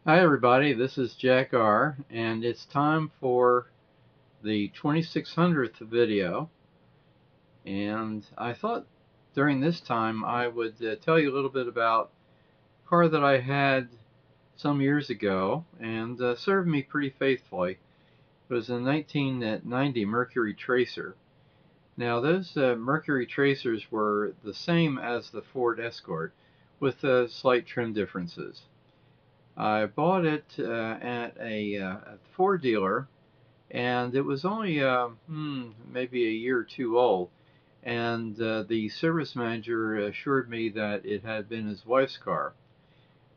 Hi everybody, this is Jack R, and it's time for the 2600th video. And I thought during this time I would tell you a little bit about a car that I had some years ago and served me pretty faithfully. It was a 1990 Mercury Tracer. Now those Mercury Tracers were the same as the Ford Escort with slight trim differences. I bought it at a Ford dealer, and it was only maybe a year or two old. And the service manager assured me that it had been his wife's car,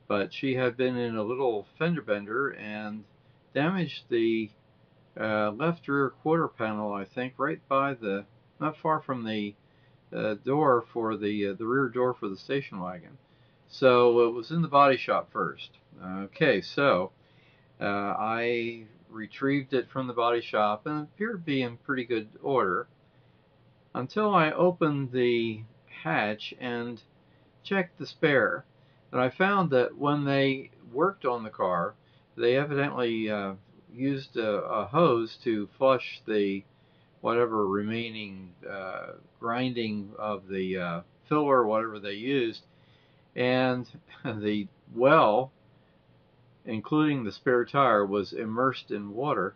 but she had been in a little fender bender and damaged the left rear quarter panel, I think, right by not far from the door for the rear door for the station wagon. So it was in the body shop first. Okay, so I retrieved it from the body shop and it appeared to be in pretty good order until I opened the hatch and checked the spare. And I found that when they worked on the car, they evidently used a hose to flush the whatever remaining grinding of the filler or whatever they used, and the well, including the spare tire, was immersed in water.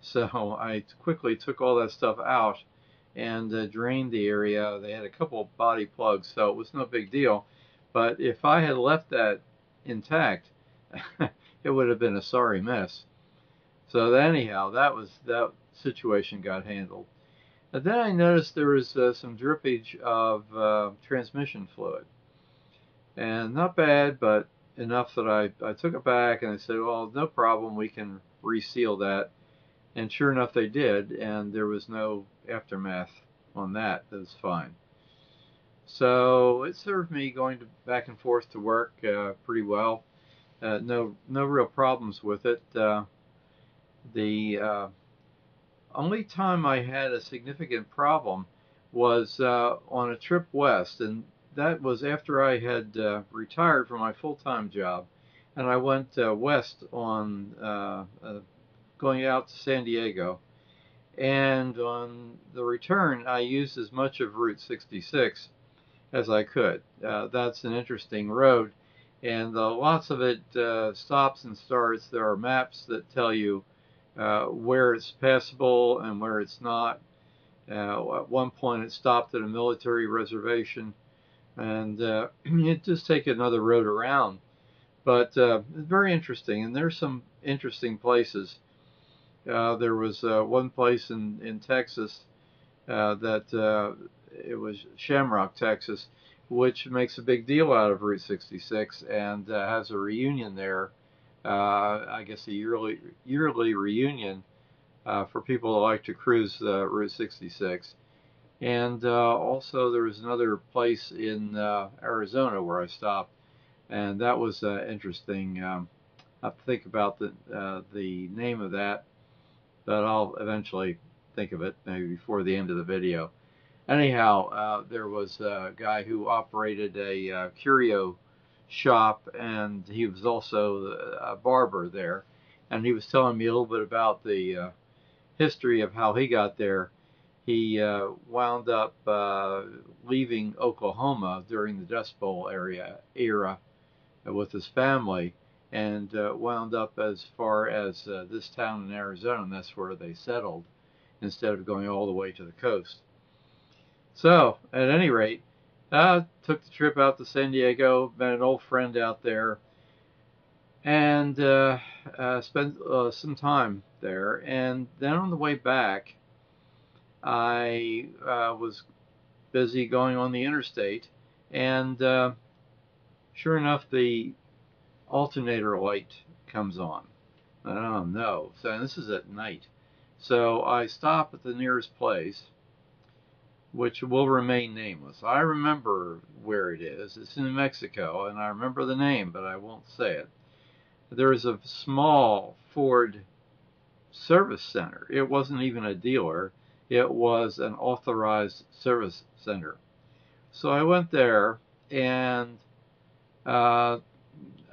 So I quickly took all that stuff out and drained the area. They had a couple of body plugs, so it was no big deal. But if I had left that intact, it would have been a sorry mess. So anyhow, that situation got handled. And then I noticed there was some drippage of transmission fluid, and not bad, but enough that I took it back and I said, well, no problem, we can reseal that. And sure enough, they did, and there was no aftermath on that. That was fine. So it served me going back and forth to work pretty well. No real problems with it. The only time I had a significant problem was on a trip west, and that was after I had retired from my full-time job, and I went west on going out to San Diego. And on the return, I used as much of Route 66 as I could. That's an interesting road, and lots of it stops and starts. There are maps that tell you where it's passable and where it's not. At one point, it stopped at a military reservation, and it just take another road around. But very interesting, and there's some interesting places. There was one place in Texas that it was Shamrock, Texas, which makes a big deal out of Route 66 and has a reunion there. I guess a yearly reunion for people who like to cruise Route 66. And also there was another place in Arizona where I stopped, and that was interesting. I have to think about the name of that, but I'll eventually think of it maybe before the end of the video. Anyhow, there was a guy who operated a curio shop, and he was also a barber there. And he was telling me a little bit about the history of how he got there. He wound up leaving Oklahoma during the Dust Bowl era with his family, and wound up as far as this town in Arizona, and that's where they settled instead of going all the way to the coast. So, at any rate, I took the trip out to San Diego, met an old friend out there, and spent some time there. And then on the way back, I was busy going on the interstate, and sure enough, the alternator light comes on. Oh no! So this is at night. So I stop at the nearest place, which will remain nameless. I remember where it is. It's in New Mexico, and I remember the name, but I won't say it. There is a small Ford service center. It wasn't even a dealer. It was an authorized service center. So I went there, and I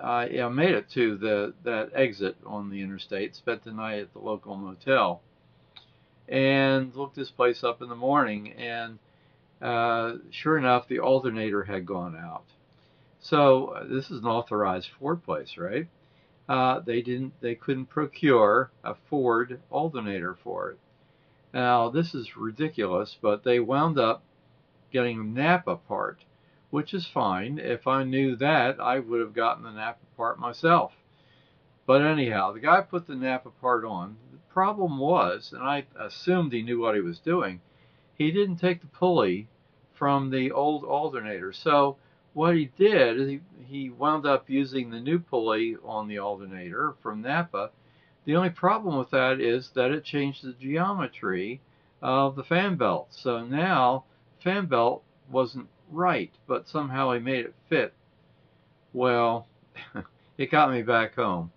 I made it to that exit on the interstate, spent the night at the local motel, and looked this place up in the morning, and sure enough, the alternator had gone out. So this is an authorized Ford place, right? They couldn't procure a Ford alternator for it. Now this is ridiculous, but they wound up getting a Napa part, which is fine. If I knew that, I would have gotten the Napa part myself. But anyhow, the guy put the Napa part on. The problem was, and I assumed he knew what he was doing, he didn't take the pulley from the old alternator. So what he did is he wound up using the new pulley on the alternator from Napa. The only problem with that is that it changed the geometry of the fan belt. So now the fan belt wasn't right, but somehow he made it fit. Well, it got me back home.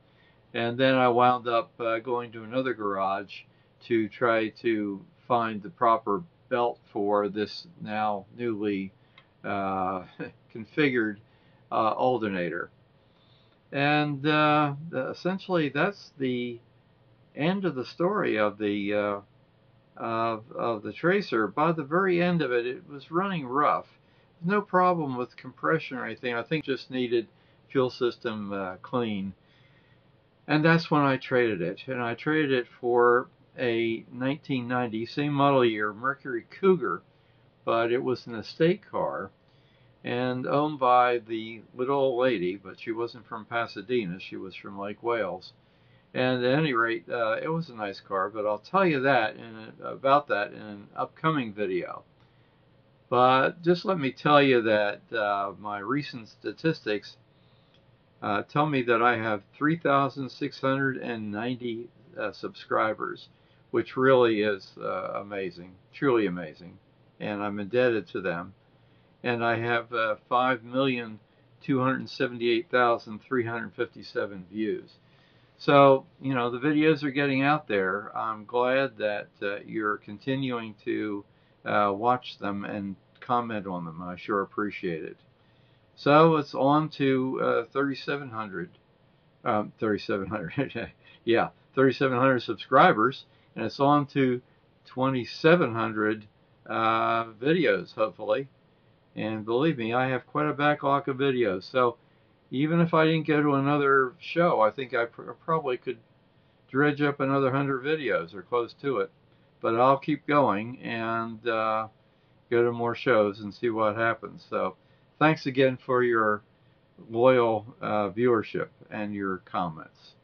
And then I wound up going to another garage to try to find the proper belt for this now newly configured alternator. And essentially, that's the end of the story of the tracer. By the very end of it, it was running rough. No problem with compression or anything. I think just needed fuel system clean. And that's when I traded it. And I traded it for a 1990, same model year, Mercury Cougar, but it was an estate car and owned by the little old lady, but she wasn't from Pasadena. She was from Lake Wales. And at any rate, it was a nice car, but I'll tell you about that in an upcoming video. But just let me tell you that my recent statistics tell me that I have 3,690 subscribers, which really is amazing, truly amazing, and I'm indebted to them. And I have 5,278,357 views. So, you know, the videos are getting out there. I'm glad that you're continuing to watch them and comment on them. I sure appreciate it. So it's on to 3,700. 3,700. Yeah, 3,700 subscribers, and it's on to 2,700 videos, hopefully. And believe me, I have quite a backlog of videos. So even if I didn't go to another show, I think I probably could dredge up another 100 videos or close to it. But I'll keep going and go to more shows and see what happens. So thanks again for your loyal viewership and your comments.